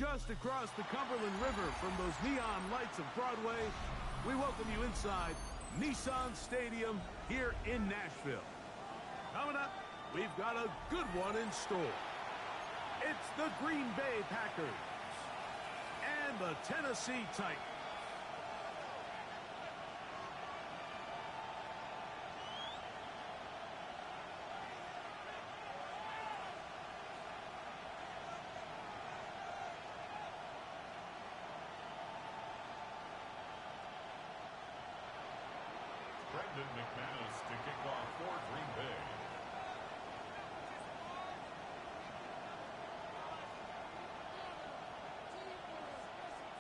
just across the Cumberland River from those neon lights of Broadway, we welcome you inside Nissan Stadium here in Nashville. Coming up, we've got a good one in store. It's the Green Bay Packers and the Tennessee Titans. McManus to kick off for Green Bay.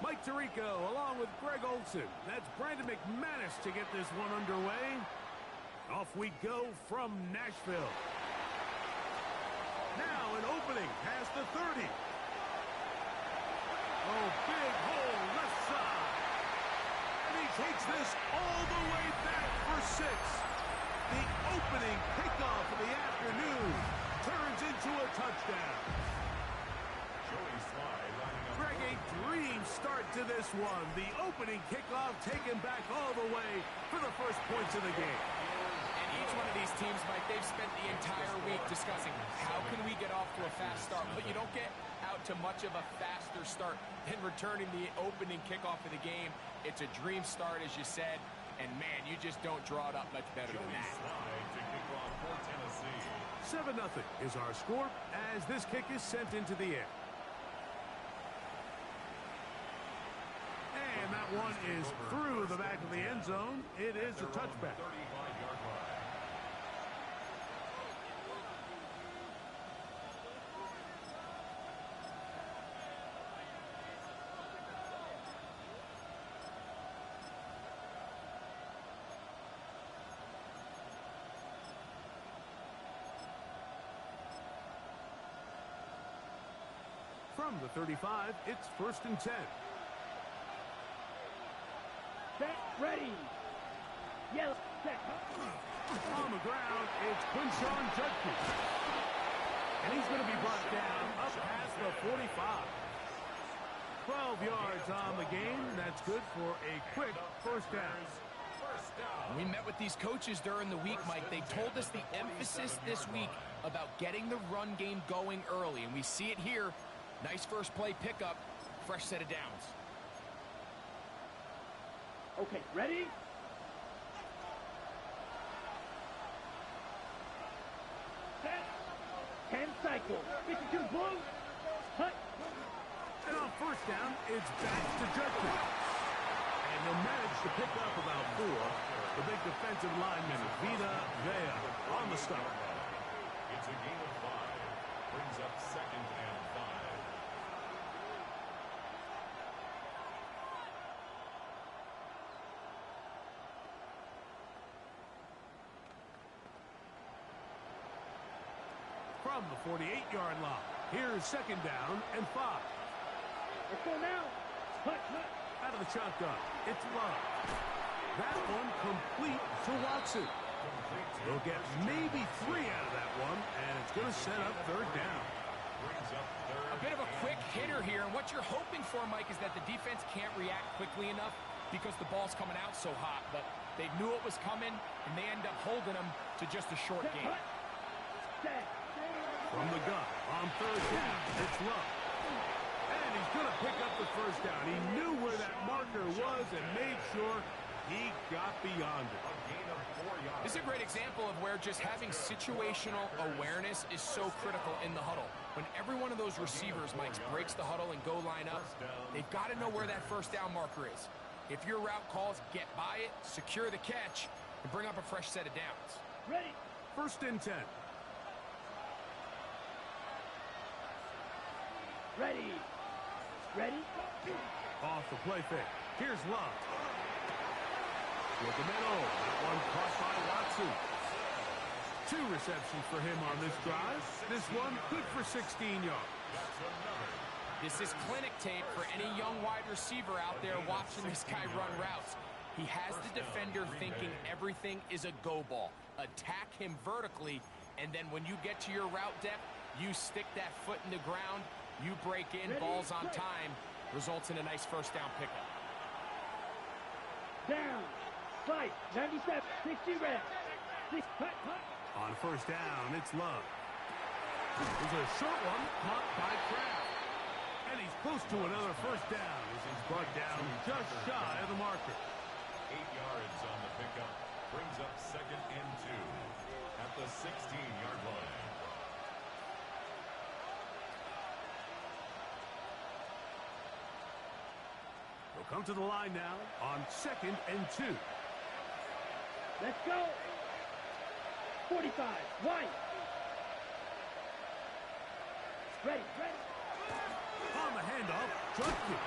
Mike Tirico along with Greg Olson. That's Brandon McManus to get this one underway. Off we go from Nashville. Now an opening past the 30. Oh, big hole left side. And he takes this all the way back for 6. The opening kickoff of the afternoon turns into a touchdown. Greg, a dream start to this one. The opening kickoff taken back all the way for the first points of the game. And each one of these teams, Mike, they've spent the entire week discussing how can we get off to a fast start. But you don't get out to much of a faster start than returning the opening kickoff of the game. It's a dream start, as you said. And, man, you just don't draw it up much better than that. 7-0 is our score as this kick is sent into the air. And that one is through the back of the end zone. It is a touchback. From the 35, it's 1st and 10. Set, ready. Yellow, set. On the ground, it's Quinshawn Judkins. And he's going to be brought down up past the 45. 12 yards on the game. That's good for a quick first down. We met with these coaches during the week, Mike. They told us the emphasis this week about getting the run game going early, and we see it here. Nice first play pickup, fresh set of downs. Okay, ready? Set. 10 cycles. 52 blue. Hut. And on first down, it's back to Judkins. And they'll manage to pick up about 4. The big defensive lineman, Vita Vea, on the stop. It's a gain of 5. Brings up 2nd and 5. From the 48-yard line, here's 2nd down and 5. Let's go now. Hut, hut. Out of the shotgun, it's Love. That one complete to Watson. They'll get maybe 3 out of that one, and it's going to set up 3rd down. A bit of a quick hitter here, and what you're hoping for, Mike, is that the defense can't react quickly enough because the ball's coming out so hot. But they knew it was coming, and they end up holding them to just a short game. From the gun, on 3rd down, it's Love. And he's going to pick up the first down. He knew where that marker was and made sure he got beyond it. This is a great example of where just having situational awareness is so critical in the huddle. When every one of those receivers, Mike, breaks the huddle and go line up, they've got to know where that first down marker is. If your route calls, get by it, secure the catch, and bring up a fresh set of downs. Ready. 1st and 10. Ready. Ready. Off the play fake. Here's Love. With the middle. That one caught by Watson. 2 receptions for him on this drive. This one good for 16 yards. This is clinic tape for any young wide receiver out there watching this guy run routes. He has the defender thinking everything is a go ball. Attack him vertically, and then when you get to your route depth, you stick that foot in the ground You break in, balls on time, results in a nice first down pickup. Down. Fight. 97. 60 red. Hut, hut. On first down, it's Love. It's a short one, caught by Kraft. And he's close to another first down as he's brought down just shy of the marker. 8 yards on the pickup. Brings up 2nd and 2 at the 16-yard line. They'll come to the line now on 2nd and 2. Let's go. 45. White. Ready. On the handoff, drop kick.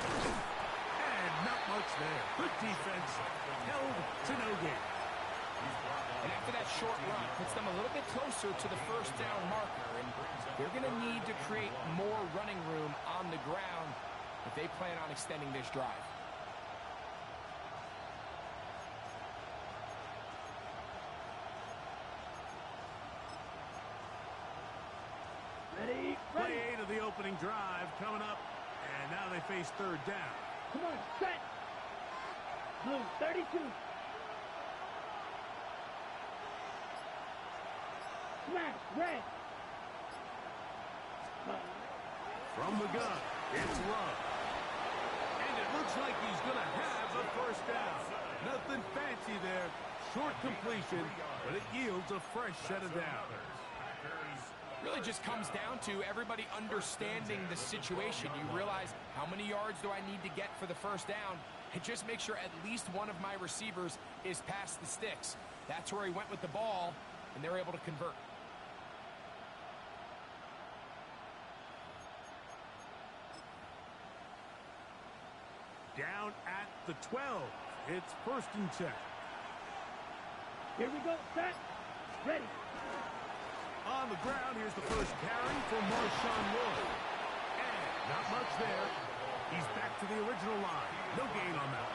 And not much there. Good defense. Held to no gain. And after that short run, puts them a little bit closer to the first down marker. And they're going to need to create more running room on the ground if they plan on extending this drive. Ready. Play 8 of the opening drive coming up. And now they face third down. Come on. Set. Blue. 32. Smash. Red. From the gun, it's Love. And it looks like he's going to have a first down. Nothing fancy there. Short completion, but it yields a fresh set of downs. Really just comes down to everybody understanding the situation. You realize how many yards do I need to get for the first down, and just make sure at least one of my receivers is past the sticks. That's where he went with the ball, and they're able to convert. Down at the 12. It's 1st and 10. Here we go. Set. Ready. On the ground, here's the first carry for Marshawn Lloyd. And not much there. He's back to the original line. No gain on that.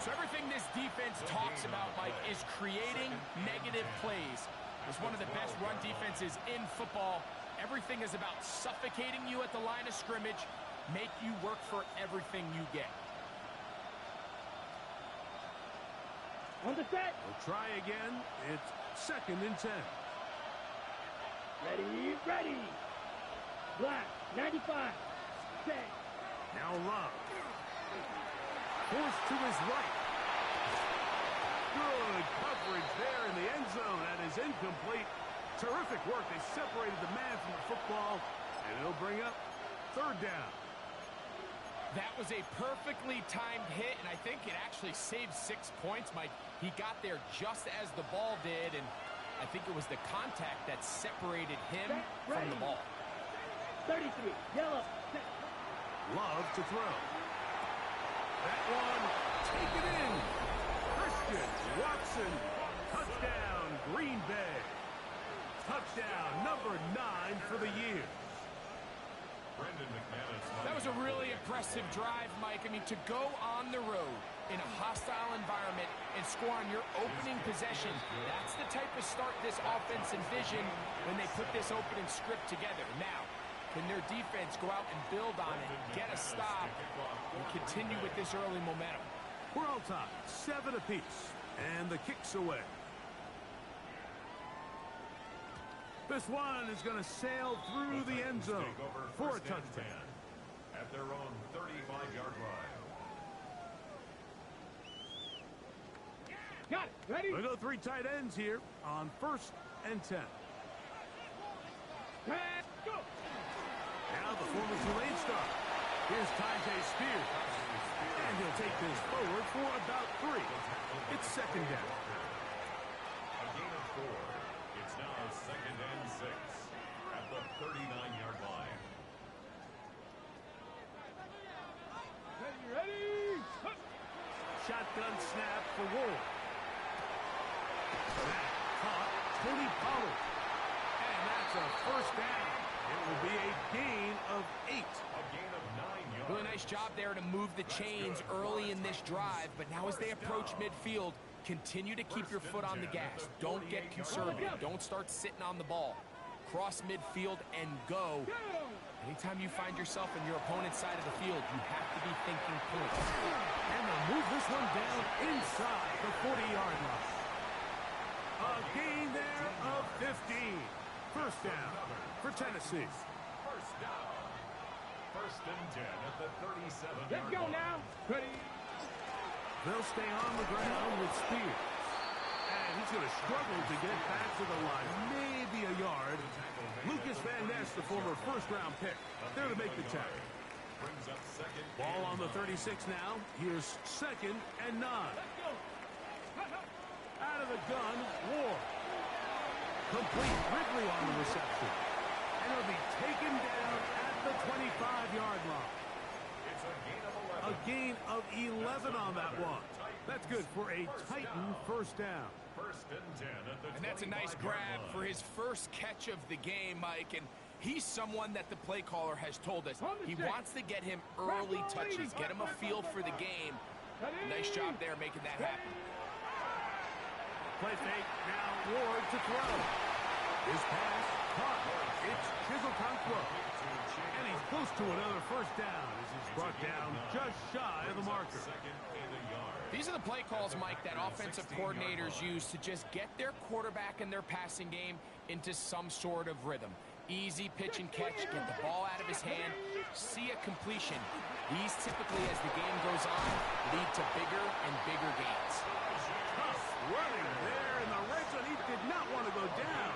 So everything this defense talks about, Mike, is creating negative plays. It's one of the best run defenses in football. Everything is about suffocating you at the line of scrimmage, make you work for everything you get. On the set. We'll try again. It's 2nd and 10. Ready. Black. 95. Set. Now Love. Forced to his right. Good coverage there in the end zone. That is incomplete. Terrific work. They separated the man from the football, and it'll bring up third down. That was a perfectly timed hit, and I think it actually saved 6 points, Mike. He got there just as the ball did, and I think it was the contact that separated him from the ball. 33. Yellow. Set. Love to throw. That one, take it in. Christian Watson. Touchdown, Green Bay. Touchdown number 9 for the year. That was a really impressive drive, Mike. I mean, to go on the road in a hostile environment and score on your opening possession, that's the type of start this offense envisioned when they put this opening script together. Now, can their defense go out and build on it, get a stop, and continue with this early momentum? We're all tied, 7 apiece, and the kick's away. This one is going to sail through the end zone for a touchdown. At their own 35-yard line. Got it. Ready. We'll go 3 tight ends here on 1st and 10. Go. Now the former Tulane star. Here's Tyjae Spears. And he'll take this forward for about 3. It's 2nd down. A gain of 4. It's now 2nd and 6 at the 39-yard line. Ready. Shotgun snap for Ward. That caught Tony Pollard. And that's a first down. It will be a gain of 8. A gain of 9 yards. Really nice job there to move the chains early in this drive, but now as they approach midfield, continue to keep your foot on the gas. Don't get conservative. Don't start sitting on the ball. Cross midfield and go. Anytime you find yourself in your opponent's side of the field, you have to be thinking points. And they'll move this one down inside the 40-yard line. A gain there of 15. First down for Tennessee. First down. First and 10 at the 37-yard line. Let's go now. Ready. They'll stay on the ground with Spears. And he's going to struggle to get back to the line. Maybe a yard. Lucas Van Ness, the former first-round pick, there to make the tackle. Brings up second. Ball on the 36 now. Here's 2nd and 9. Out of the gun, Ward. Complete. Ridley on the reception. And it'll be taken down at the 25-yard line. It's a gain of 11. A gain of 11 on that one. That's good for a Titan first down. First and 10 at the 25-yard line. And that's a nice grab for his first catch of the game, Mike. And he's someone that the play caller has told us he wants to get him early touches, get him a feel for the game. Nice job there making that happen. Play fake. Now Ward to throw. His pass caught. It's Chizokonkwo. And he's close to another first down as he's brought down just shy of the marker. Second and a yard. These are the play calls, Mike, that offensive coordinators use to just get their quarterback and their passing game into some sort of rhythm. Easy pitch and catch, get the ball out of his hand, see a completion. These typically, as the game goes on, lead to bigger and bigger gains. Tough running there in the red zone. He did not want to go down.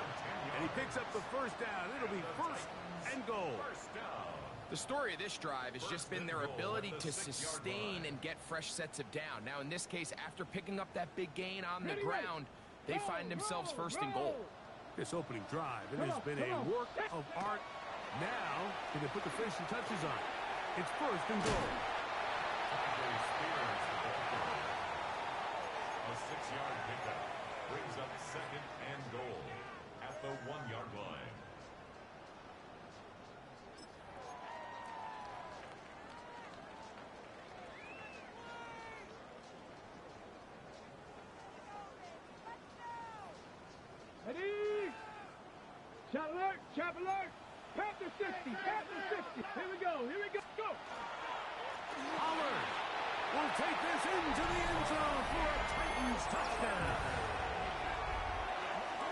And he picks up the first down. It'll be 1st and goal. First down. The story of this drive has just been their ability to sustain and get fresh sets of down. Now, in this case, after picking up that big gain on the ground, they find themselves 1st and goal. This opening drive, it has been a work of art. Now, can they put the finishing touches on? It's 1st and goal. A 6-yard pickup brings up 2nd and goal at the 1-yard line. Ready. Shot alert. Chop alert. Panther 60. Panther 60. Here we go. Here we go. Go. Pollard will take this into the end zone for a Titans touchdown.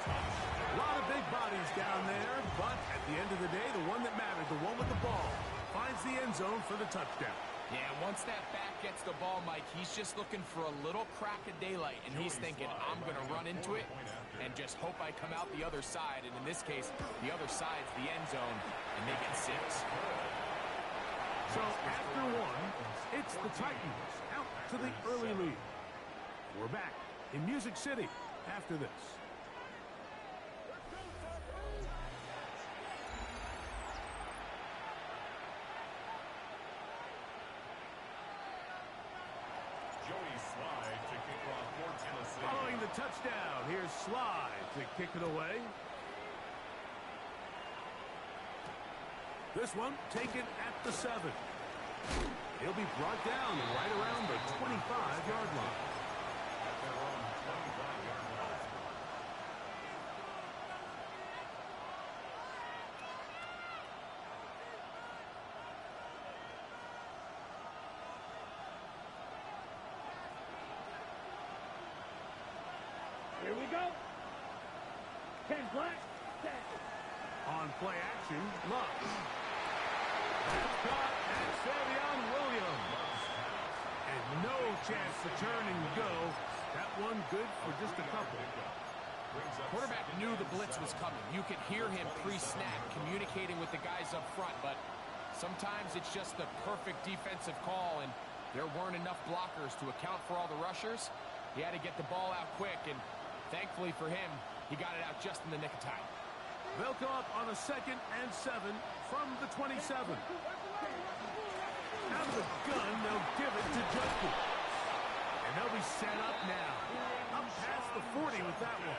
A lot of big bodies down there, but at the end of the day, the one that mattered, the one with the ball, finds the end zone for the touchdown. Yeah, once that back gets the ball, Mike, he's just looking for a little crack of daylight, and he's thinking, I'm going to run into it and just hope I come out the other side. And in this case, the other side's the end zone, and they get 6. So after one, it's the Titans out to the early lead. We're back in Music City after this. Following the touchdown, here's Slide to kick it away. This one taken at the 7. He'll be brought down right around the 25-yard line. Here we go. 10 black. 10. On play action, Love. That's caught at Savion Williams. And no chance to turn and go. That one good for just a couple. Quarterback knew the blitz was coming. You could hear him pre-snap communicating with the guys up front, but sometimes it's just the perfect defensive call, and there weren't enough blockers to account for all the rushers. He had to get the ball out quick, and thankfully for him, he got it out just in the nick of time. They'll go up on a 2nd and 7 from the 27. Out of the gun, they'll give it to Judkins. And they'll be set up now. Up past the 40 with that one.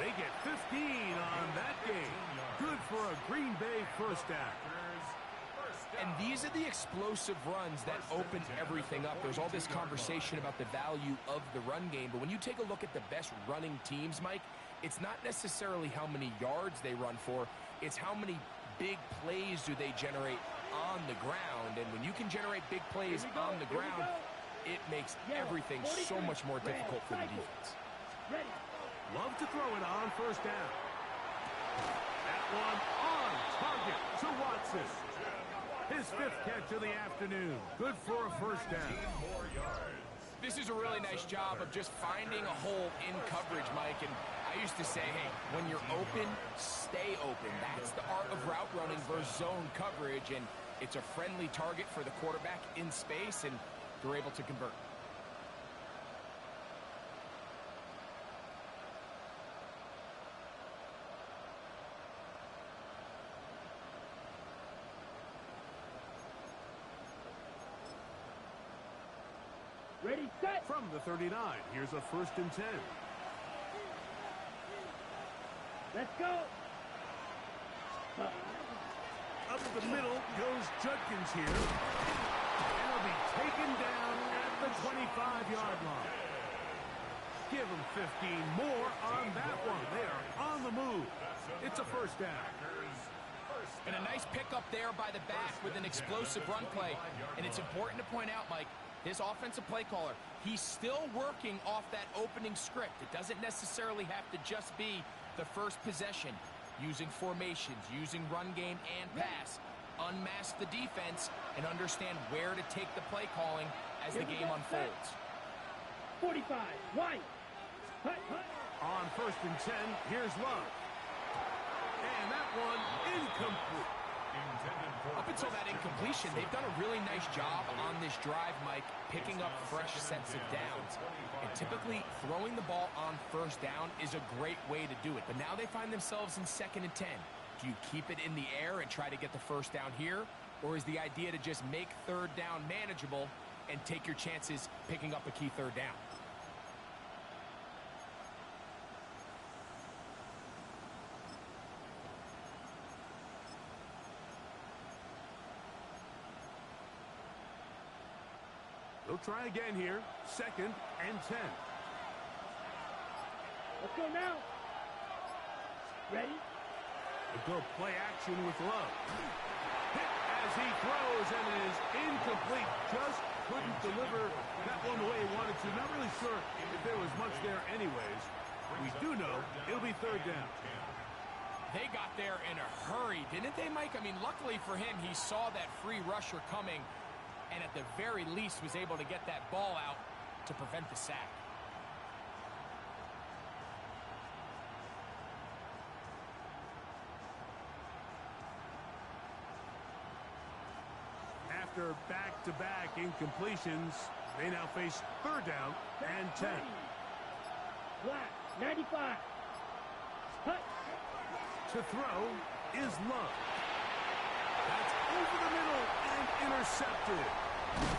They get 15 on that game. Good for a Green Bay first down. And these are the explosive runs that open everything up. There's all this conversation about the value of the run game, but when you take a look at the best running teams, Mike, it's not necessarily how many yards they run for, it's how many big plays do they generate on the ground. And when you can generate big plays on the ground, it makes everything so much more difficult for the defense. Love to throw it on first down. That one on target to Watson. His 5th catch of the afternoon. Good for a first down. This is a really nice job of just finding a hole in coverage, Mike. And I used to say, hey, when you're open, stay open. That's the art of route running versus zone coverage. And it's a friendly target for the quarterback in space, and they're able to convert. Ready, set. From the 39, here's a 1st and 10. Let's go. Up the middle goes Judkins here. And he'll be taken down at the 25-yard line. Give him 15 more on that one. They are on the move. It's a first down. And a nice pickup there by the back with an explosive run play. And it's important to point out, Mike, this offensive play caller, he's still working off that opening script. It doesn't necessarily have to just be the first possession. Using formations, using run game and pass. Unmask the defense and understand where to take the play calling as the game unfolds. 45, White. On 1st and 10, here's Love. And that one incomplete. Up until that incompletion, they've done a really nice job on this drive, Mike, picking up fresh sets of downs. And typically, throwing the ball on first down is a great way to do it. But now they find themselves in 2nd and 10. Do you keep it in the air and try to get the first down here? Or is the idea to just make 3rd down manageable and take your chances picking up a key 3rd down? They'll try again here. 2nd and 10. Let's go now. Ready? They'll go play action with Love. Hit as he throws, and it is incomplete. Just couldn't deliver that one the way he wanted to. Not really sure if there was much there anyways. We do know it'll be 3rd down. They got there in a hurry, didn't they, Mike? I mean, luckily for him, he saw that free rusher coming, and at the very least was able to get that ball out to prevent the sack. After back-to-back incompletions, they now face 3rd down and 10. Black, 95. Hut. To throw is Love. That's over the middle and intercepted.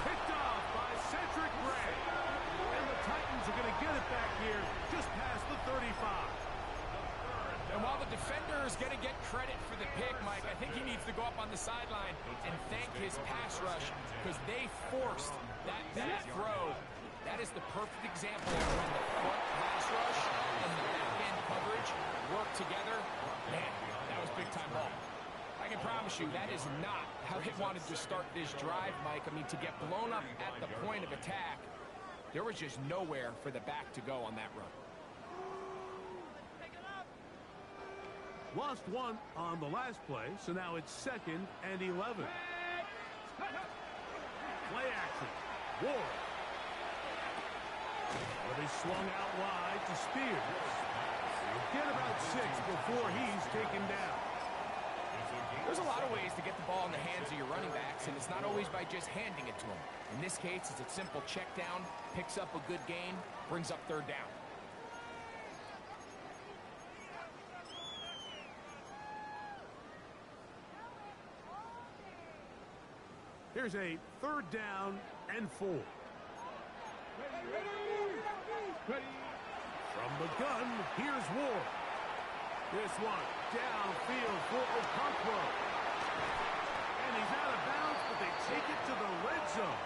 Picked off by Cedric Gray. And the Titans are going to get it back here just past the 35. And while the defender is going to get credit for the pick, Mike, I think he needs to go up on the sideline and thank his pass rush because they forced that bad throw. That is the perfect example of when the front pass rush and the back-end coverage work together. Man, that was big-time ball. I can promise you that is not how they wanted to start this drive, Mike. I mean, to get blown up at the point of attack, there was just nowhere for the back to go on that run. Lost one on the last play, so now it's 2nd and 11. Play action. Ward. Well, they swung out wide to Spears. He'll get about 6 before he's taken down. There's a lot of ways to get the ball in the hands of your running backs, and it's not always by just handing it to them. In this case, it's a simple check down, picks up a good gain, brings up 3rd down. Here's a 3rd down and 4. Ready. From the gun, here's Ward. This one downfield for Okonkwo. And he's out of bounds, but they take it to the red zone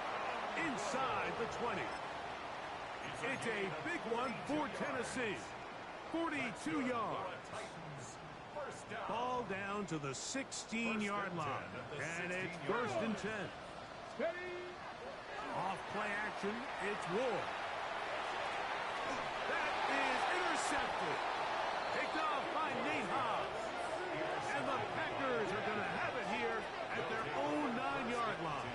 inside the 20. It's a big one for Tennessee. 42 yards. Ball down to the 16-yard line. And it's first and 10. Steady. Off play action, it's Ward. That is intercepted. Picked off by Nate Hobbs. And the Packers are going to have it here at their own 9-yard line.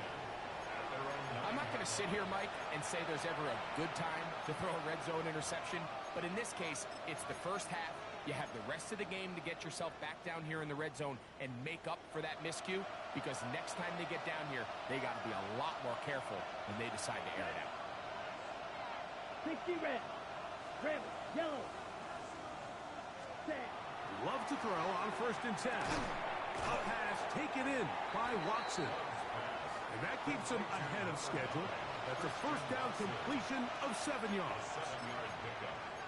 I'm not going to sit here, Mike, and say there's ever a good time to throw a red zone interception. But in this case, it's the first half. You have the rest of the game to get yourself back down here in the red zone and make up for that miscue, because next time they get down here, they got to be a lot more careful when they decide to air it out. 60 red. Red. Yellow. Set. Love to throw on first and 10. A pass taken in by Watson. And that keeps him ahead of schedule. That's a first down completion of 7 yards.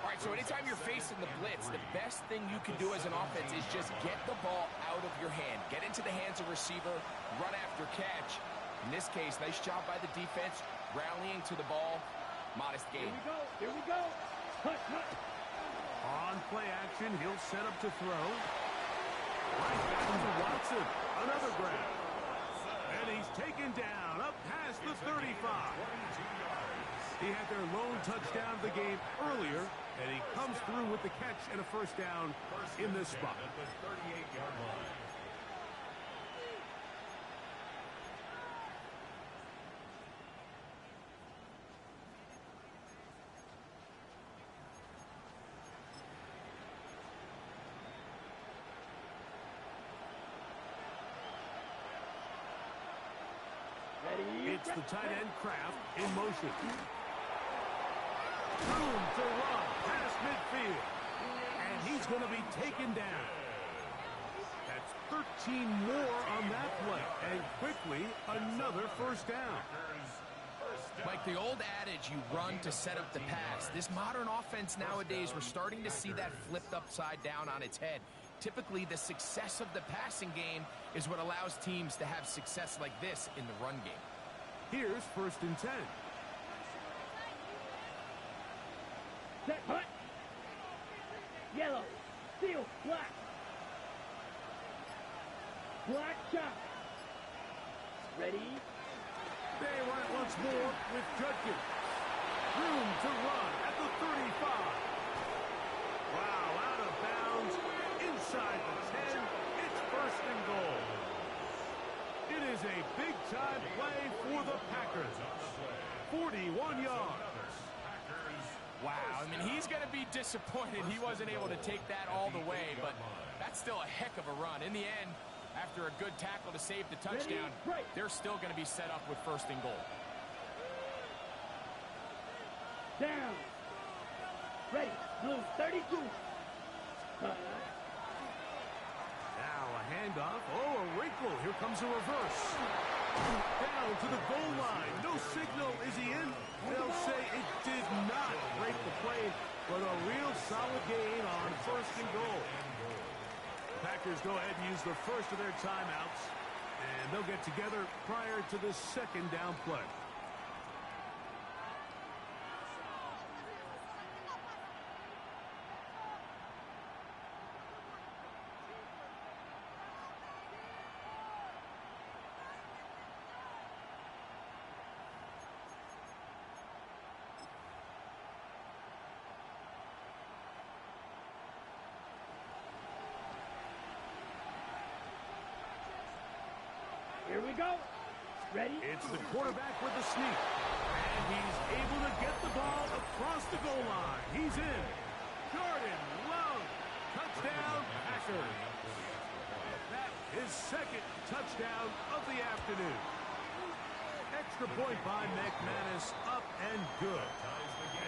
All right, so anytime you're facing the blitz, the best thing you can do as an offense is just get the ball out of your hand. Get into the hands of receiver, run after catch. In this case, nice job by the defense, rallying to the ball. Modest gain. Here we go. Here we go. Cut, cut. On play action, he'll set up to throw. Right back to Watson. Another grab. And he's taken down up past the 35. He had their lone touchdown of the game earlier, and he comes through with the catch and a first down in this spot. At the 38-yard line. It's the tight end Kraft in motion. Room to run past midfield. And he's going to be taken down. That's 13 more on that play. And quickly, another first down. Mike, the old adage, you run to set up the pass. This modern offense nowadays, we're starting to see that flipped upside down on its head. Typically, the success of the passing game is what allows teams to have success like this in the run game. Here's first and 10. Set, hut. Yellow. Steel. Black. Black shot. Ready. They run it once more with Judkins. Room to run at the 35. Wow, out of bounds. Inside the 10. It's first and goal. It is a big-time play for the Packers. 41 yards. Wow, I mean, he's going to be disappointed he wasn't able to take that all the way, but that's still a heck of a run. In the end, after a good tackle to save the touchdown, they're still going to be set up with first and goal. Down. Ready. Blue 32. Now a handoff. Oh, a wrinkle. Here comes a reverse. Down to the goal line. No signal. Is he in? They'll say it did not break the play, but a real solid gain on first and goal. The Packers go ahead and use the first of their timeouts, and they'll get together prior to the second down play. Here we go. Ready? It's the quarterback with the sneak. And he's able to get the ball across the goal line. He's in. Jordan Love. Touchdown, Packers. That is second touchdown of the afternoon. Extra point by McManus. Up and good.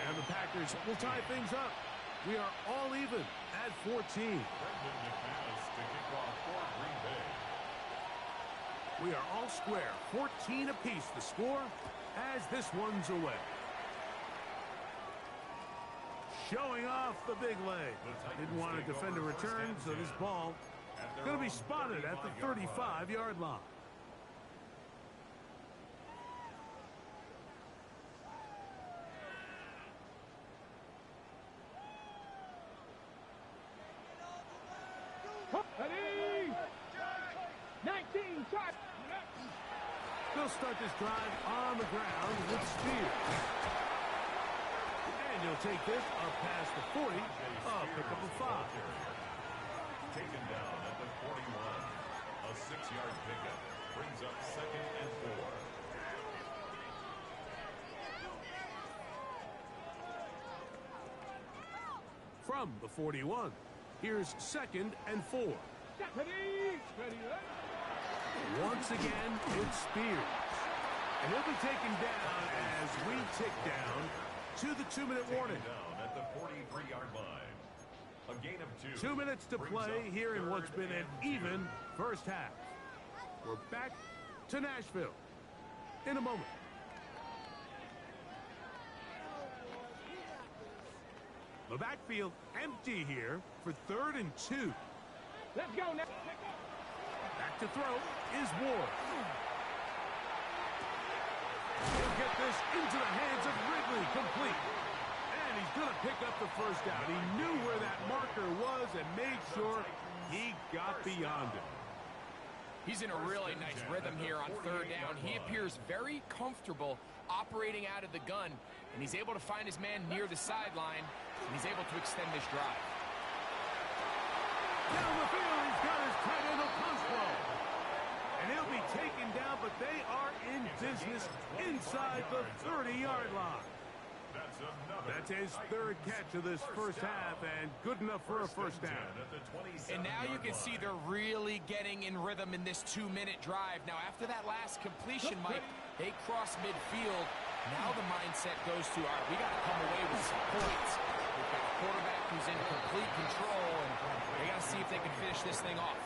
And the Packers will tie things up. We are all even at 14. We are all square, 14 apiece the score as this one's away. Showing off the big leg. Didn't want to defend a return, so this ball going to be spotted at the 35-yard line. Ready? start this drive on the ground with Spears. And he'll take this up past the 40. Pick up a 5. Taken down at the 41. A 6-yard pickup brings up 2nd and 4. From the 41, here's 2nd and 4. Ready. Once again, it's Spears. And he'll be taken down as we tick down to the 2-minute warning. Down at the 43-yard line. A gain of 2. 2 minutes to play here in what's been an even first half. We're back to Nashville in a moment. The backfield empty here for 3rd and 2. Let's go now. Back to throw is Ward. He'll get this into the hands of Ridley, complete. And he's going to pick up the first down. He knew where that marker was and made sure he got beyond it. He's in a really nice rhythm here on 3rd down. He appears very comfortable operating out of the gun, and he's able to find his man near the sideline, and he's able to extend this drive. Down the field, he's got his tight end Okonkwo. And he'll be taken down, but they are in business inside the 30-yard line. That's his 3rd catch of this first half, and good enough for a first down. And now you can see they're really getting in rhythm in this 2-minute drive. Now, after that last completion, Mike, they cross midfield. Now the mindset goes to, all right, we got to come away with some points. We've got a quarterback who's in complete control, and they got to see if they can finish this thing off.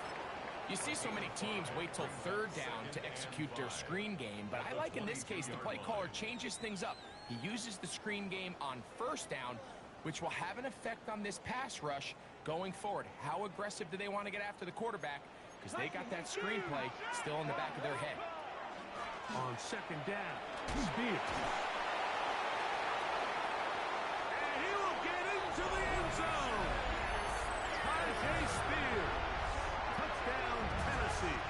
You see so many teams wait till 3rd down to execute their screen game, but I like in this case the play caller changes things up. He uses the screen game on 1st down, which will have an effect on this pass rush going forward. How aggressive do they want to get after the quarterback? Because they got that screenplay still in the back of their head. On 2nd down, Spears. And he will get into the end zone. Tajay Spears. Touchdown, Tennessee.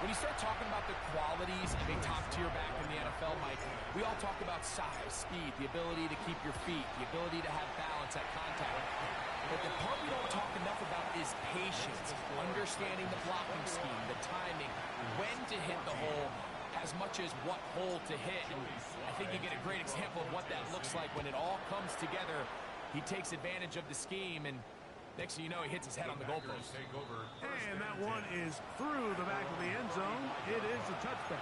When you start talking about the qualities of a top-tier back in the NFL, Mike, we all talk about size, speed, the ability to keep your feet, the ability to have balance at contact. But the part we don't talk enough about is patience, understanding the blocking scheme, the timing, when to hit the hole, as much as what hole to hit. And I think you get a great example of what that looks like when it all comes together. He takes advantage of the scheme, and next thing you know, he hits his head on the goalpost. And that one is through the back of the end zone. It is a touchdown.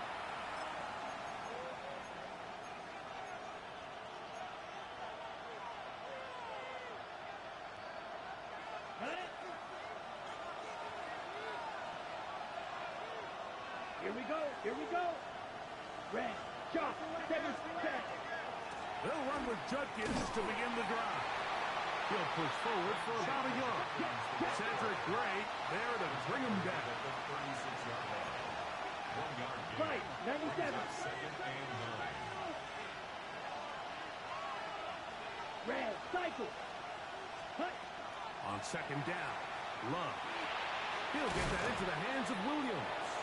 Here we go. Red, chop, 7 step. They'll run with Judkins to begin the drive. He'll push forward for about a yard. Cedric Gray there to bring him down. Right, 97. Red, cycle. Hut. On 2nd down, Love. He'll get that into the hands of Williams.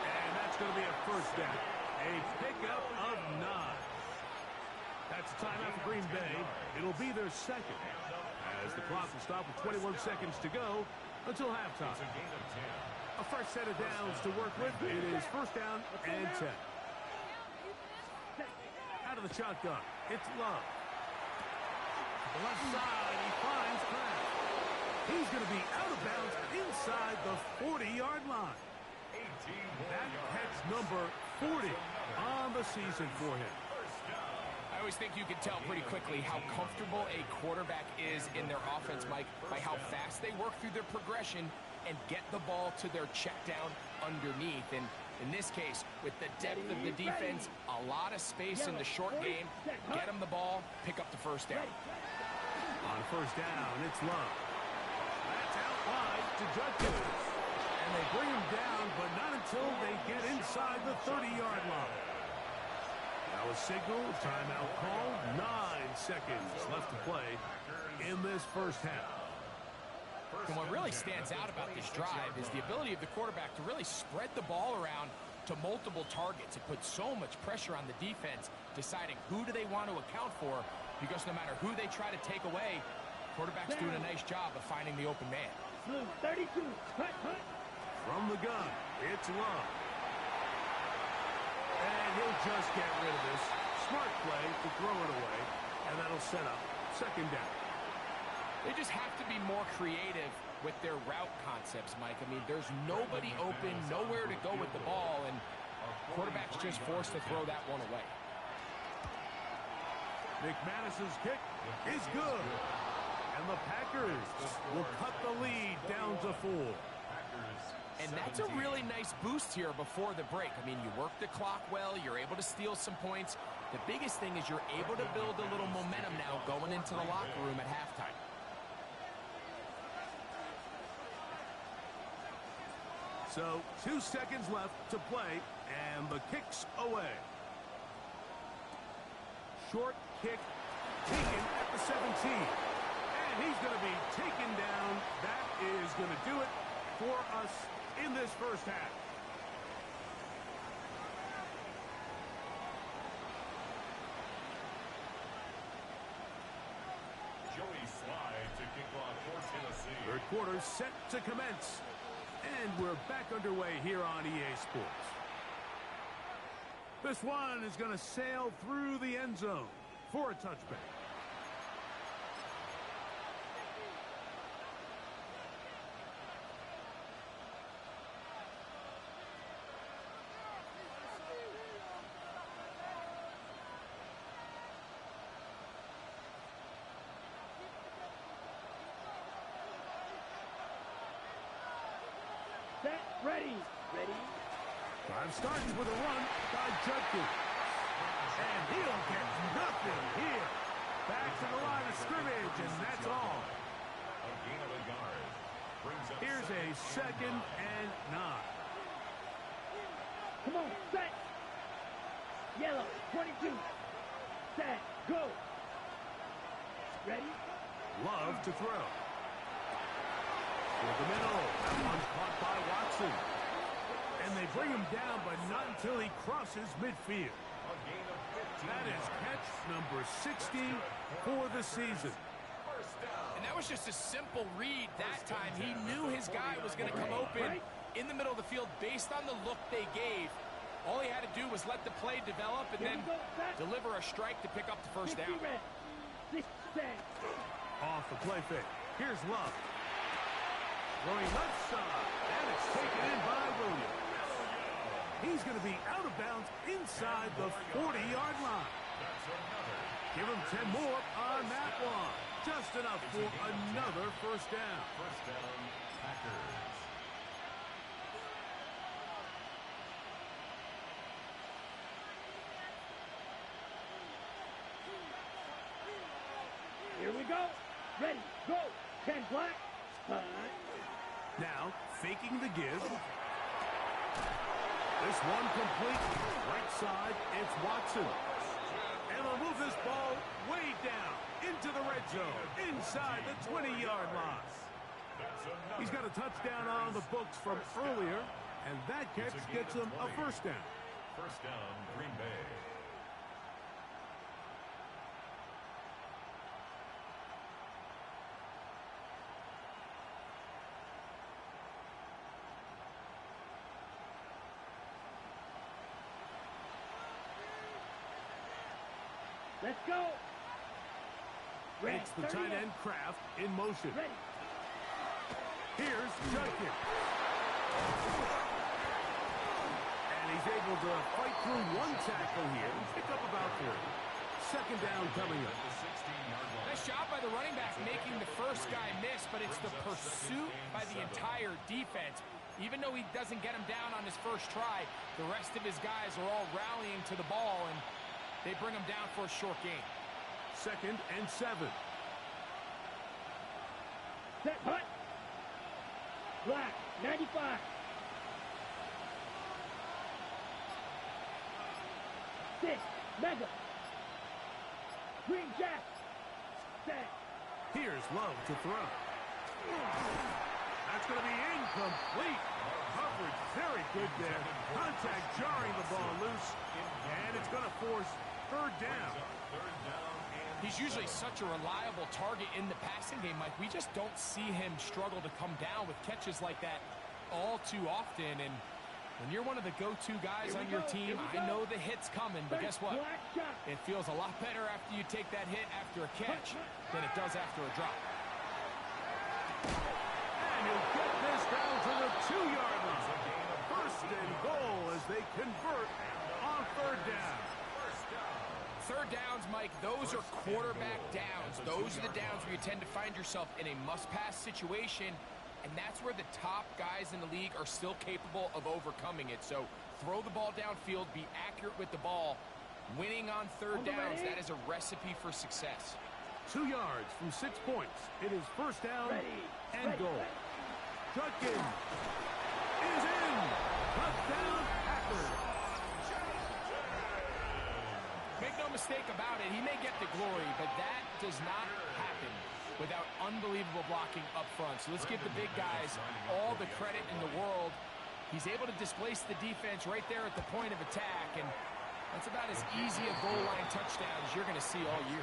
And that's going to be a first down. A pickup of 9. That's a timeout for Green Bay. It'll be their 2nd. As the clock will stop with 21 seconds to go until halftime. A fresh set of downs to work with. It is 1st down and 10. Out of the shotgun, it's Love. To the left side, he finds Kraft. He's going to be out of bounds inside the 40-yard line. That catch number 40 on the season for him. I always think you can tell pretty quickly how comfortable a quarterback is in their offense, Mike, by how fast they work through their progression and get the ball to their check down underneath. And in this case, with the depth of the defense, a lot of space in the short game, get them the ball, pick up the first down. On 1st down, it's Love. That's out wide to Judkins. And they bring him down, but not until they get inside the 30-yard line. Now a signal, timeout call, 9 seconds left to play in this first half. And what really stands out about this drive is the ability of the quarterback to really spread the ball around to multiple targets. It puts so much pressure on the defense, deciding who do they want to account for, because no matter who they try to take away, quarterback's doing a nice job of finding the open man. 32. Hut. From the gun, it's Love. And he'll just get rid of this. Smart play to throw it away, and that'll set up second down. They just have to be more creative with their route concepts, Mike. I mean, there's nobody open, nowhere to go with the ball, and quarterback's just forced to throw that one away. McManus's kick is good. And the Packers will cut the lead down to 4. And that's a really nice boost here before the break. I mean, you work the clock well, you're able to steal some points. The biggest thing is you're able to build a little momentum now going into the locker room at halftime. So 2 seconds left to play, and the kick's away. Short kick taken at the 17. And he's going to be taken down. That is going to do it for us in this first half. Joey Slye to kick off for Tennessee. Third quarter set to commence. And we're back underway here on EA Sports. This one is going to sail through the end zone for a touchback. Set. Ready. Drive starts with a run by Judkins. And he'll get nothing here. Back to the line of scrimmage, and that's all. A gain of a yard. Brings up Here's a second and 9. Come on. Set. Yellow. 22. Set. Go. Ready. Love to throw. For the middle. That one's caught by Watson. And they bring him down, but not until he crosses midfield. a gain of 15. That is catch number 60 for the season. First down. And that was just a simple read that time. He knew his guy was going to come open in the middle of the field based on the look they gave. All he had to do was let the play develop and then deliver a strike to pick up the first down. Off the play fake. Here's Love. Throwing left side, and it's taken in by Williams. He's going to be out of bounds inside the 40-yard line. That's another. Give him 10 more on that one. Just enough for another first down. First down, Packers. Here we go. Ready. Go. 10 black. Now, faking the give. This one complete. Right side, it's Watson. And they'll move this ball way down into the red zone, inside the 20-yard line. He's got a touchdown on the books from earlier, and that catch gets him a first down. First down, Green Bay. Let's go. It's the tight end Kraft in motion. Ready. Here's Judkins. And he's able to fight through one tackle here and pick up about 3. Second down coming up. The 16-yard line. Nice job by the running back making the first guy miss, but it's the pursuit by the entire defense. Even though he doesn't get him down on his first try, the rest of his guys are all rallying to the ball, and they bring him down for a short gain. Second and 7. Set. Hut. Black. 95. Six. Mega. Green Jack. Set. Here's Love to throw. That's going to be incomplete. Coverage very good there. Contact jarring the ball loose. And it's going to force third down. He's usually such a reliable target in the passing game, Mike. We just don't see him struggle to come down with catches like that all too often. And when you're one of the go-to guys on your team, I know the hit's coming, but guess what? It feels a lot better after you take that hit after a catch than it does after a drop. And he'll get this down to the 2-yard line. First and goal as they convert on third down. Third downs, Mike, those are quarterback downs. Those are the downs where you tend to find yourself in a must-pass situation, and that's where the top guys in the league are still capable of overcoming it. So throw the ball downfield, be accurate with the ball. Winning on third downs, that is a recipe for success. 2 yards from 6 points. It is first down and goal. Judkins is in. Touchdown, Packers. Make no mistake about it, he may get the glory, but that does not happen without unbelievable blocking up front. So let's give the big guys all the credit in the world. He's able to displace the defense right there at the point of attack, and that's about as easy a goal line touchdown as you're going to see all year.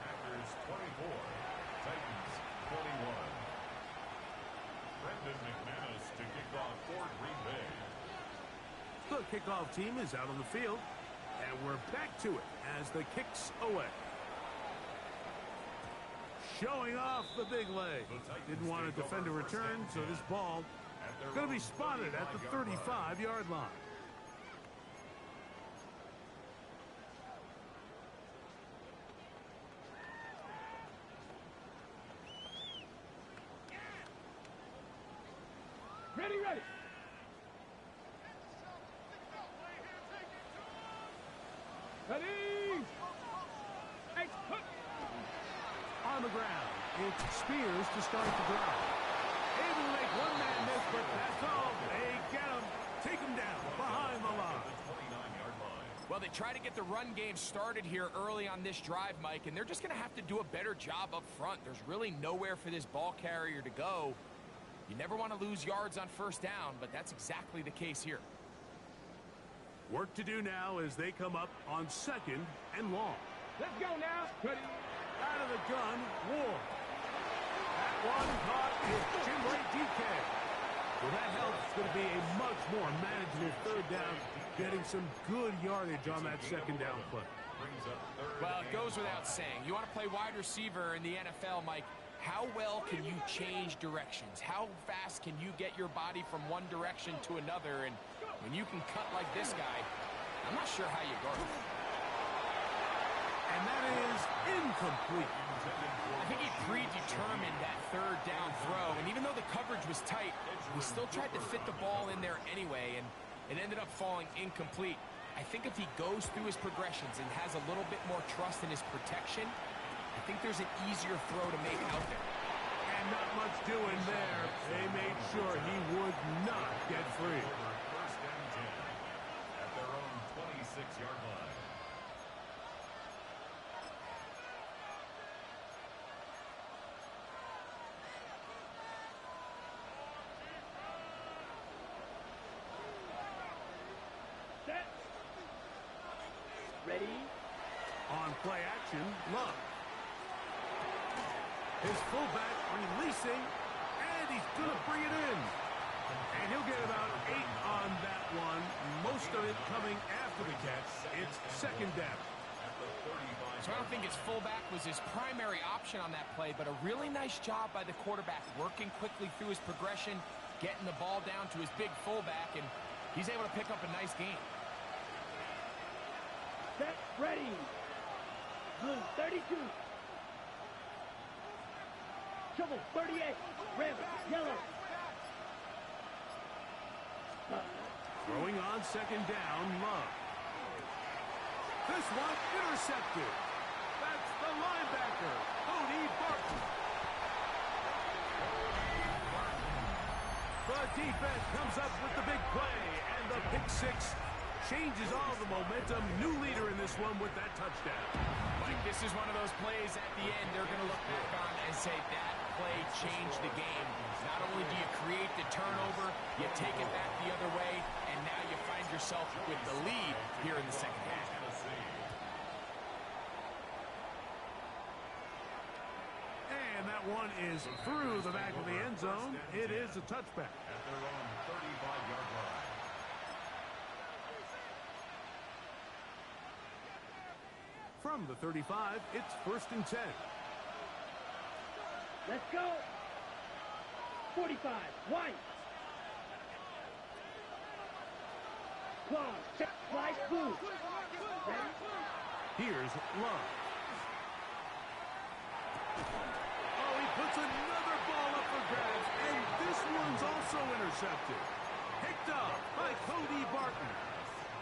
Packers 24, Titans 21. Brendan McManus to kick off for Green Bay. The kickoff team is out on the field, and we're back to it as the kicks away. Showing off the big leg. Didn't want to defend a return, so this ball is going to be spotted at the 35-yard line. Ready, ready. Ready. Hey, hook. On the ground, it's Spears to start the drive. Able to make one man miss, but that's all. They get him, take him down behind the line. Well, they try to get the run game started here early on this drive, Mike, and they're just going to have to do a better job up front. There's really nowhere for this ball carrier to go. You never want to lose yards on first down, but that's exactly the case here. Work to do now as they come up on second and long. Let's go now. Ready. Out of the gun, Ward. That one caught is Chinway DK. Well, that helps. It's going to be a much more manageable third down, getting some good yardage on that second down play. Well, it goes without saying. You want to play wide receiver in the NFL, Mike. How well can you change directions? How fast can you get your body from one direction to another? And when you can cut like this guy, I'm not sure how you guard him. And that is incomplete. I think he predetermined that third down throw, and even though the coverage was tight, he still tried to fit the ball in there anyway, and it ended up falling incomplete. I think if he goes through his progressions and has a little bit more trust in his protection, I think there's an easier throw to make out there. And not much doing there. They made sure he would not get free. First and 10 at their own 26-yard line. Set. Ready. On play action, Love. His fullback releasing, and he's going to bring it in. And he'll get about 8 on that one, most of it coming after the catch. It's second down. So I don't think his fullback was his primary option on that play, but a really nice job by the quarterback working quickly through his progression, getting the ball down to his big fullback, and he's able to pick up a nice gain. Set. Ready. Blue 32. Trouble 38. Red. Yellow. Throwing on second down, Love. This one intercepted. That's the linebacker, Cody Barton. The defense comes up with the big play, and the pick six changes all the momentum. New leader in this one with that touchdown. Mike, this This is one of those plays at the end they're going to look back on and say that play changed the game. Not only do you create the turnover, you take it back the other way, and now you find yourself with the lead here in the second half. And that one is through the back of the end zone. It is a touchback. At their own 35-yard line. From the 35, it's 1st and 10. Let's go. 45. White. Claw. Check. Fly. Blue. Here's Love. Oh, he puts another ball up for grabs, and this one's also intercepted. Picked up by Cody Barton.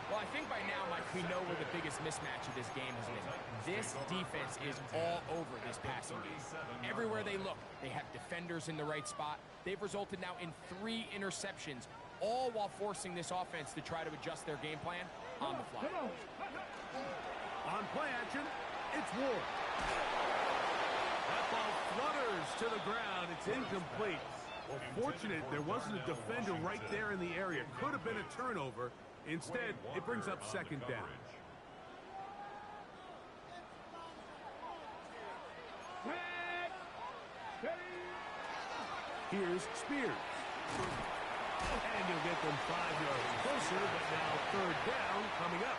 Well, I think by now, Mike, we know where the biggest mismatch of this game has been. This defense is all over this passing game. Everywhere they look, they have defenders in the right spot. They've resulted now in 3 interceptions, all while forcing this offense to try to adjust their game plan on the fly. On play action, it's Ward. That ball flutters to the ground. It's incomplete. Well, fortunate there wasn't a defender right there in the area. Could have been a turnover. Instead, it brings up 2nd down. Here's Spears. And you'll get them 5 yards closer, but now 3rd down coming up.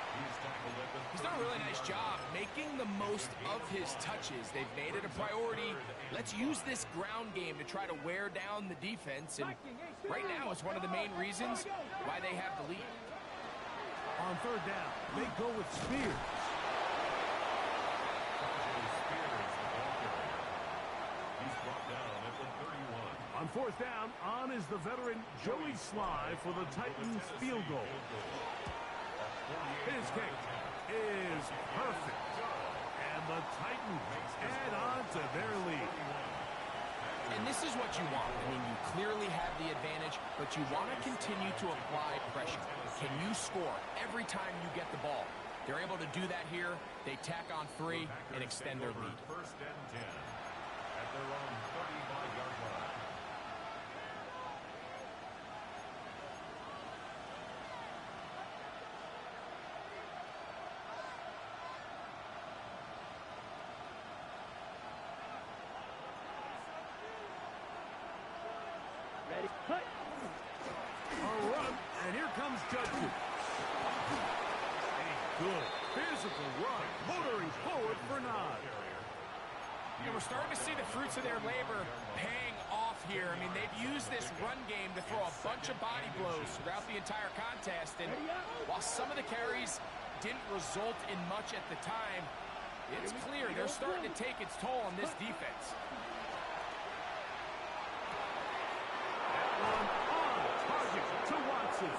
He's done a really nice job making the most of his touches. They've made it a priority. Let's use this ground game to try to wear down the defense. And right now, it's one of the main reasons why they have the lead. On 3rd down, they go with Spears. He's brought down at the 31. On 4th down, on is the veteran Joey Sly for the Titans field goal. His kick is perfect. And the Titans add on to their lead. And this is what you want. I mean, you clearly have the advantage, but you want to continue to apply pressure. Can you score every time you get the ball? They're able to do that here. They tack on 3 and extend their lead. 1st and 10 at their own 35-yard line. Ready. Cut. A run, and here comes Judson. A good physical run, motoring forward for Nod. You know, we're starting to see the fruits of their labor paying off here. I mean, they've used this run game to throw a bunch of body blows throughout the entire contest. And while some of the carries didn't result in much at the time, it's clear they're starting to take its toll on this defense. On target to Watson.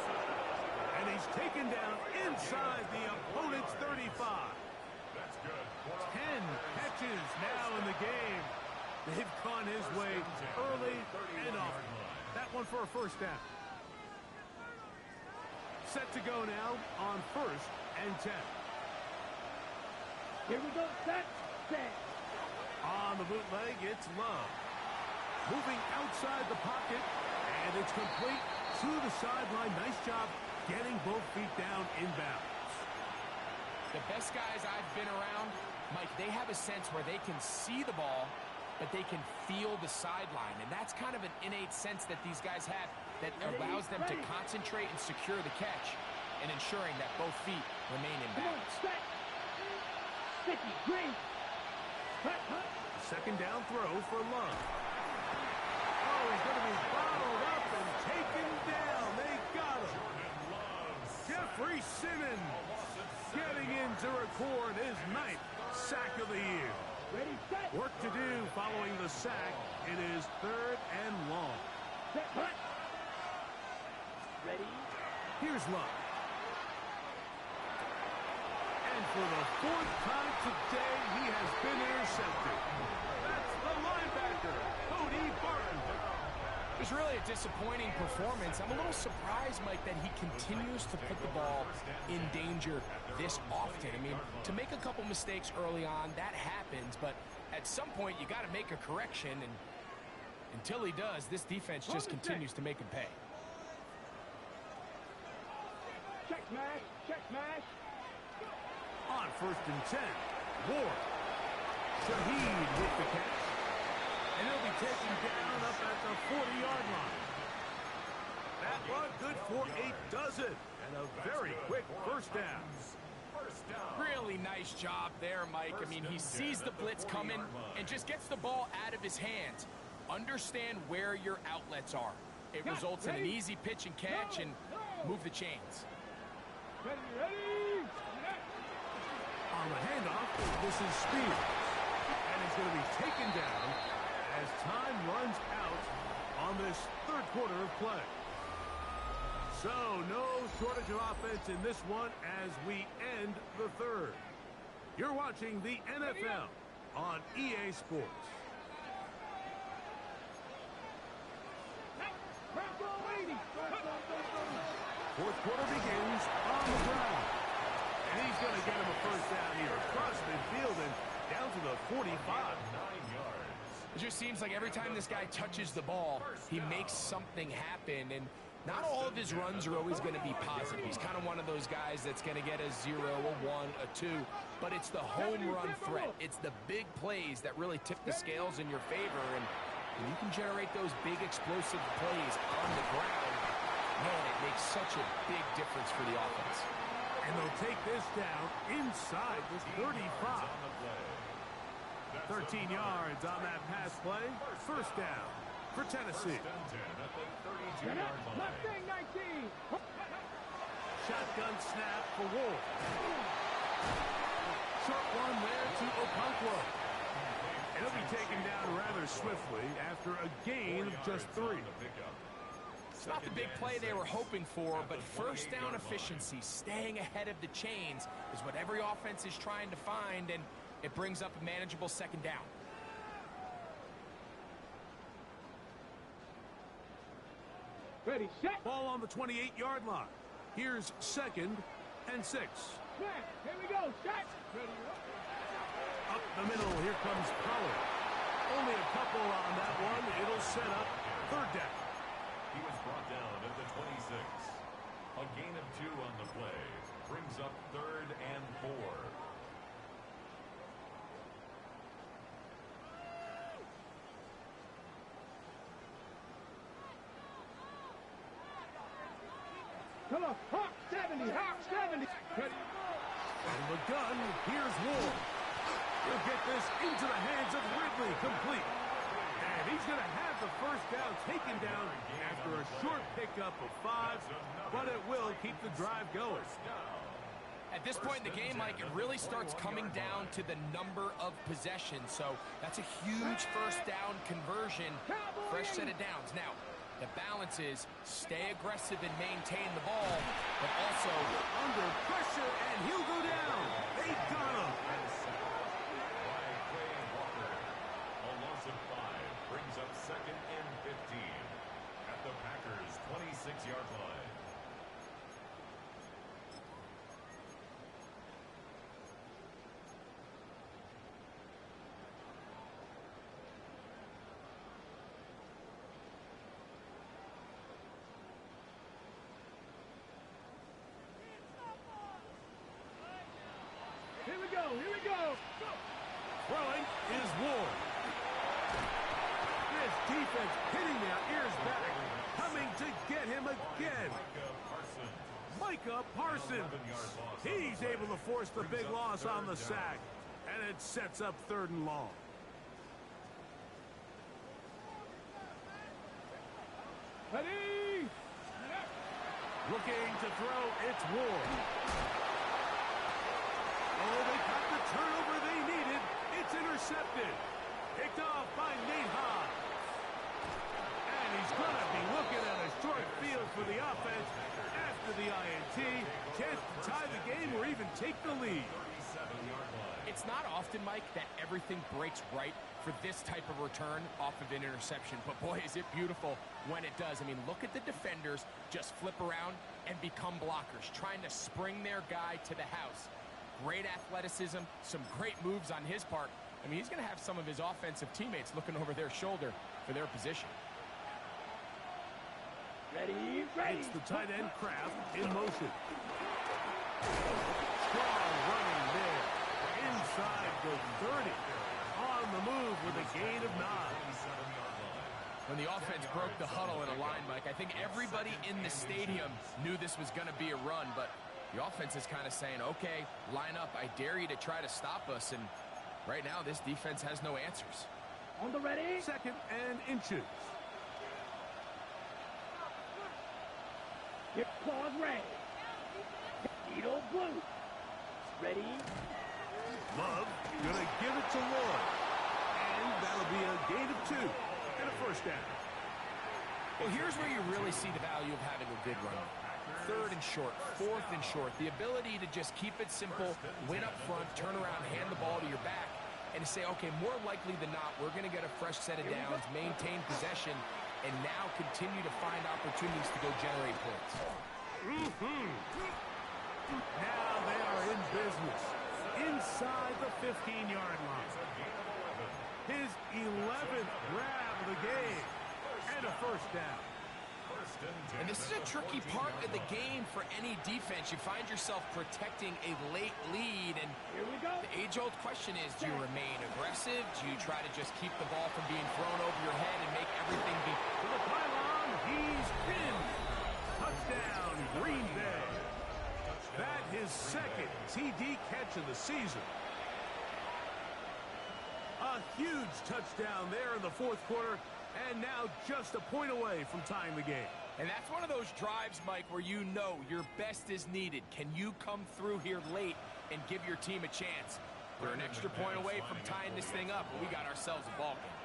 And he's taken down inside the opponent's 35. That's good. 10 catches now in the game. They've gone his way early and often. That one for a 1st down. Set to go now on 1st and 10. Here we go. Set. On the bootleg, it's Love. Moving outside the pocket, and it's complete to the sideline. Nice job getting both feet down inbounds. The best guys I've been around, Mike, they have a sense where they can see the ball, but they can feel the sideline. And that's kind of an innate sense that these guys have that allows them to concentrate and secure the catch and ensuring that both feet remain in balance. Sticky. Green. Cut. 2nd down throw for Love. Oh, he's going to be bottled up and taken down. They got him. Jeffrey Simmons getting in to record his 9th sack of the year. Ready, set. Work to do following the sack. It is 3rd and long. Set. Cut. Ready. Here's Love. And for the 4th time today, he has been intercepted. That's the linebacker, Cody Barton. It was really a disappointing performance. I'm a little surprised, Mike, that he continues to put the ball in danger this often. I mean, to make a couple mistakes early on, that happens, but at some point you got to make a correction, and until he does, this defense just continues to make him pay. Check smash, check smash. On 1st and 10, Ward. Shaheed with the catch. And he'll be taken down up at the 40-yard line. That run good for a dozen. And a very quick first down. Really nice job there, Mike. I mean, he sees the blitz coming and just gets the ball out of his hands. Understand where your outlets are. It results in an easy pitch and catch and move the chains. Ready. On the handoff, this is Spears. And it's going to be taken down as time runs out on this 3rd quarter of play. So, no shortage of offense in this one as we end the 3rd. You're watching the NFL on EA Sports. Fourth quarter begins on the ground. And he's going to get him a first down here across midfield and down to the 45. 9 yards. It just seems like every time this guy touches the ball, he makes something happen. And not all of his runs are always going to be positive. He's kind of one of those guys that's going to get a 0, a 1, a 2. But it's the home run threat. It's the big plays that really tip the scales in your favor. And when you can generate those big explosive plays on the ground, man, it makes such a big difference for the offense. And they'll take this down inside this 35. 13 yards on that pass play. First down for Tennessee. Mustang 19. Shotgun snap for Wolf. Short one there to Okonkwo. And he'll be taken down rather swiftly after a gain of just 3. It's not the big play they were hoping for, but first down efficiency, staying ahead of the chains, is what every offense is trying to find, and it brings up a manageable 2nd down. Ready, set. Ball on the 28-yard line. Here's 2nd and 6. Snap. Here we go. Set. Ready. Up the middle, here comes Pollard. Only a couple on that one. It'll set up 3rd down. He was brought down at the 26. A gain of 2 on the play. Brings up 3rd and 4. Come on. Hawk 70. Hawk 70. Ready. From the gun, here's Ward. He'll get this into the hands of Ridley, complete. And he's going to have the first down taken down after a short pickup of 5, but it will keep the drive going. At this point in the game, Mike, it really starts coming down to the number of possessions. So that's a huge first down conversion, fresh set of downs. Now, the balance is stay aggressive and maintain the ball, but also under pressure, and he'll go down. They got him. A loss of 5 brings up 2nd and 15 at the Packers' 26-yard line. Here we go. Here we go. Throwing is Ward. This defense hitting their ears back, coming to get him again. Micah Parsons. He's able to force the big loss on the sack, and it sets up 3rd and long. Ready. Looking to throw, it's Ward. Oh, they got the turnover they needed. It's intercepted. Picked off by Nate Hodge. And he's going to be looking at a short field for the offense after the INT. Chance to tie the game or even take the lead. it's not often, Mike, that everything breaks right for this type of return off of an interception. But, boy, is it beautiful when it does. I mean, look at the defenders just flip around and become blockers, trying to spring their guy to the house. Great athleticism, some great moves on his part. I mean, he's going to have some of his offensive teammates looking over their shoulder for their position. Ready. It's the tight end Kraft in motion. Strong running there. Inside the 30. On the move with a gain of 9. When the offense broke the huddle in a line, Mike, I think everybody in the stadium knew this was going to be a run, but the offense is kind of saying, okay, line up. I dare you to try to stop us, and right now this defense has no answers. On the ready. 2nd and inches. Hip claws ready. Needle blue. Ready. Love gonna give it to Lloyd. And that'll be a gain of 2 and a first down. Well, here's where you really see the value of having a good run. 3rd and short, 4th and short. The ability to just keep it simple, win up front, turn around, hand the ball to your back, and to say, okay, more likely than not, we're going to get a fresh set of downs, maintain possession, and now continue to find opportunities to go generate points. Now they are in business. Inside the 15-yard line. His 11th grab of the game. And a first down. And this is a tricky part of the game for any defense. You find yourself protecting a late lead, and Here we go. the age-old question is, do you remain aggressive? Do you try to just keep the ball from being thrown over your head and make everything be... To the pylon, he's pinned. Touchdown, Green Bay. That his 2nd TD catch of the season. A huge touchdown there in the 4th quarter, and now just a point away from tying the game. And that's one of those drives, Mike, where you know your best is needed. Can you come through here late and give your team a chance? We're an extra point away from tying this thing up, and we got ourselves a ball game.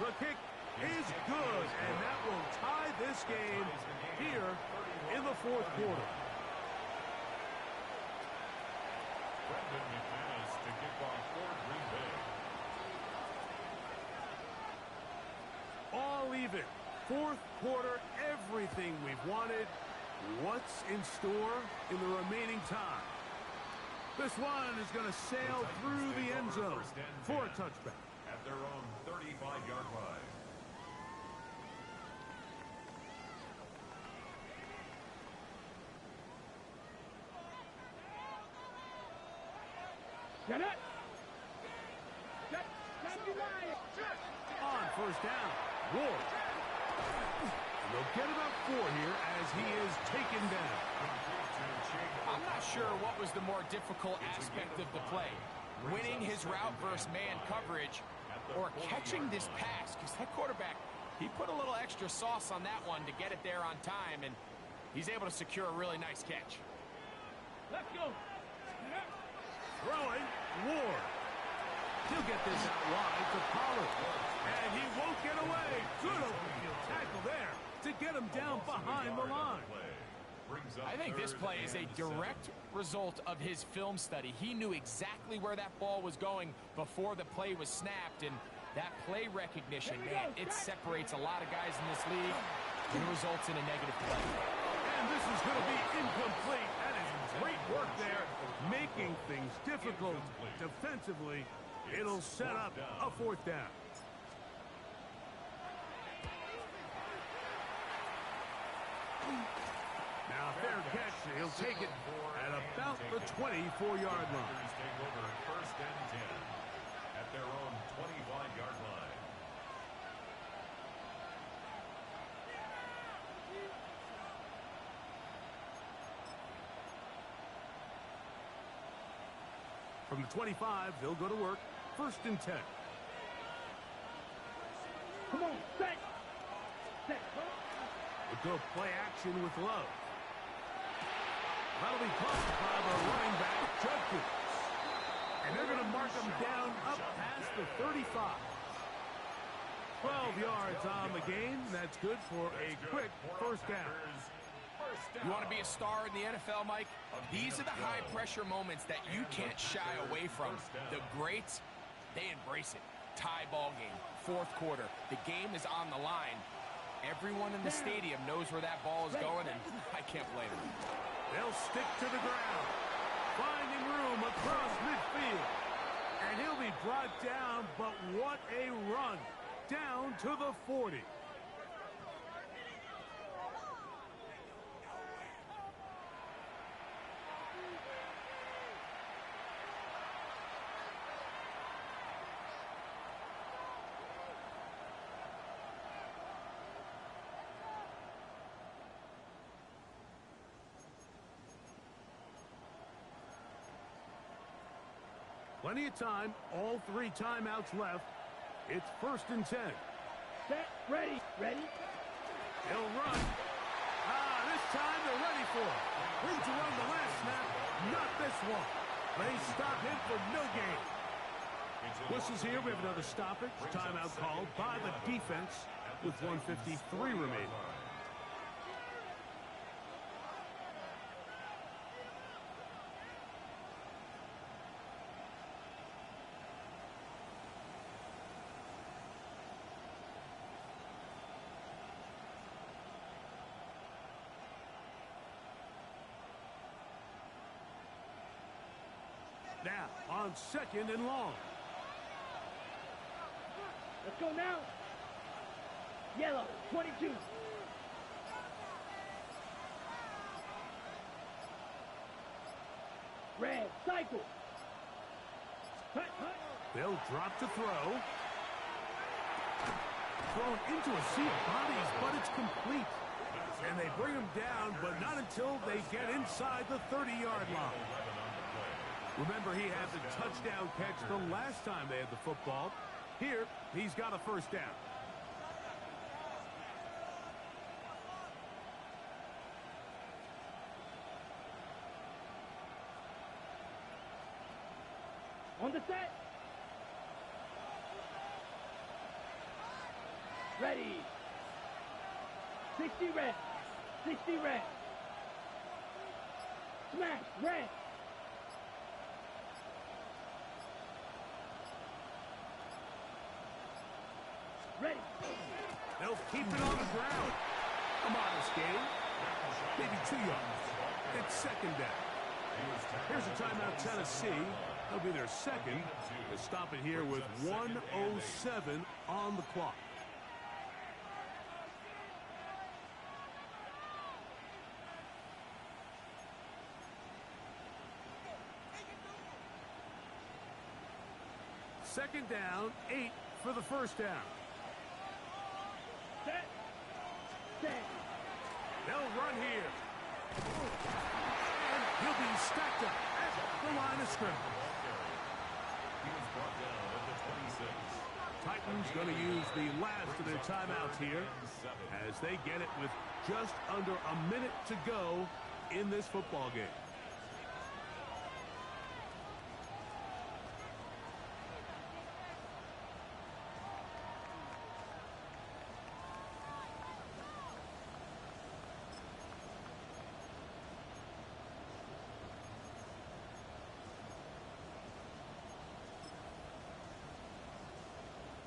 The kick is good, and that will tie this game here in the 4th quarter. To kick off for Green Bay. All even. 4th quarter, everything we've wanted. What's in store in the remaining time? This one is going to sail through the end zone for a touchback. At their own 35-yard line. Get it. Set your line. On first down, Ward. And they'll get about 4 here as he is taken down. I'm not sure what was the more difficult aspect of the play. Winning his route versus man coverage or catching this pass, because that quarterback, he put a little extra sauce on that one to get it there on time, and he's able to secure a really nice catch. Let's go. Throwing, Ward. He'll get this out wide to Pollard. And he won't get away. Good open field tackle there to get him down behind the line. I think this play is a direct result of his film study. He knew exactly where that ball was going before the play was snapped, and that play recognition, man, it separates a lot of guys in this league and results in a negative play. And this is going to be incomplete. That is great work there, making things difficult defensively. It'll set up a 4th down. Now, fair catch. He'll take it at about the 24-yard line. Take over 1st and 10 at their own 25-yard line. From the 25, they'll go to work. 1st and 10. Come on, set. Set. We'll go play action with Love. That'll be caught by the running back, Judkins. And they're going to mark him down up past the 35. 12 yards on the game. That's good for a quick first down. First You want to be a star in the NFL, Mike? These are the high-pressure moments that you can't shy away from. The greats, they embrace it. Tie ball game, fourth quarter. The game is on the line. Everyone in the stadium knows where that ball is going, and I can't blame them. They'll stick to the ground, finding room across midfield. And he'll be brought down, but what a run. Down to the 40. Plenty of time, all 3 timeouts left. It's 1st and 10. Set, ready, ready. He'll run. This time they're ready for it. Going to run the last snap, not this one. They stop him for no gain. Whistles here, we have another stoppage. Timeout called by the defense with 1:53 remaining. Now, on 2nd and long. Let's go now. Yellow, 22. Red, cycle. Hut, hut. They'll drop to throw. Thrown into a sea of bodies, but it's complete. And they bring him down, but not until they get inside the 30-yard line. Remember, he had the touchdown catch the last time they had the football. Here, he's got a 1st down. On the set. Ready. 60 red. 60 red. Smash, red. Ready. They'll keep it on the ground. A modest gain. Maybe 2 yards. It's 2nd down. Here's a timeout, Tennessee. That'll be their 2nd. To stop it here with 1:07 on the clock. Second down, 8 for the 1st down. Set. Set. They'll run here. And he'll be stacked up at the line of scrimmage. He was brought down at the 26. Titans going to use the last of their timeouts here as they get it with just under a minute to go in this football game.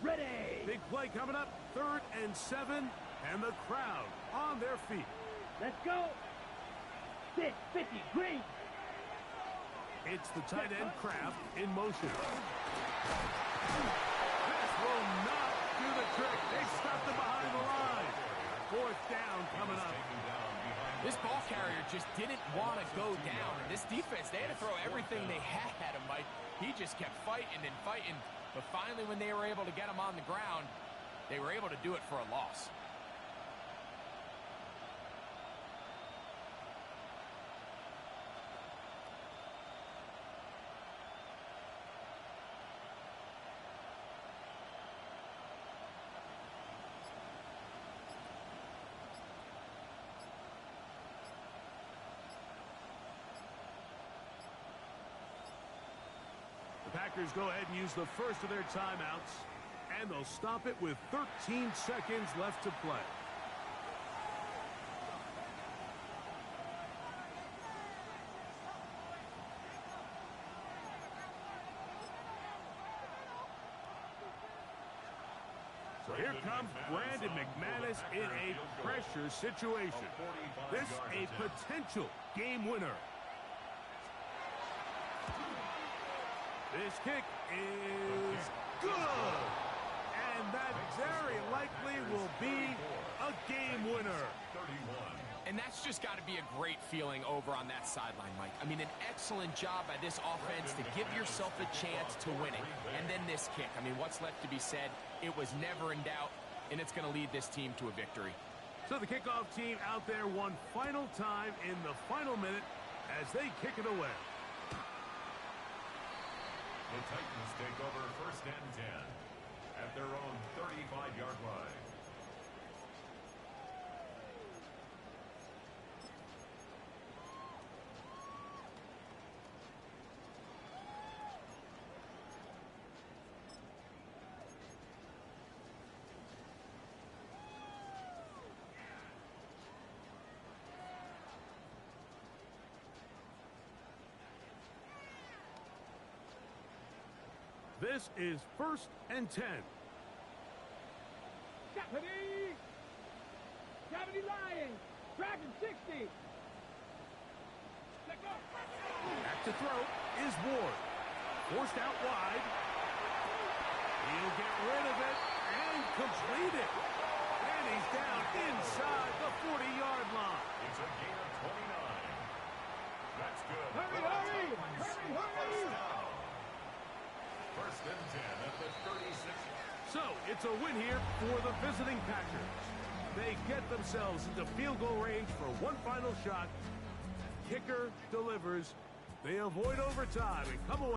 Ready. Big play coming up, 3rd and 7, and the crowd on their feet. Let's go. 6, 50, green. It's the tight end Kraft in motion. This will not do the trick. They stopped him behind the line. 4th down coming up. This ball carrier just didn't want to go down. And this defense, they had to throw everything they had at him, Mike. He just kept fighting and fighting. But finally, when they were able to get him on the ground, they were able to do it for a loss. The Packers go ahead and use the first of their timeouts, and they'll stop it with 13 seconds left to play. Here comes Brandon McManus in a pressure situation. This a potential game winner. This kick is good. And that very likely will be a game winner. And that's just got to be a great feeling over on that sideline, Mike. I mean, an excellent job by this offense to give yourself a chance to win it. And then this kick. I mean, what's left to be said? It was never in doubt, and it's going to lead this team to a victory. So the kickoff team out there one final time in the final minute as they kick it away. The Titans take over 1st and 10 at their own 35-yard line. This is 1st and 10. Deputy Lion, Dragon 60. Back to throw is Ward. Forced out wide. He'll get rid of it and complete it. And he's down inside the 40-yard line. It's a gain of 29. That's good. Hurry! 1st and 10 at the 36. So it's a win here for the visiting Packers. They get themselves into field goal range for one final shot. Kicker delivers. They avoid overtime and come away.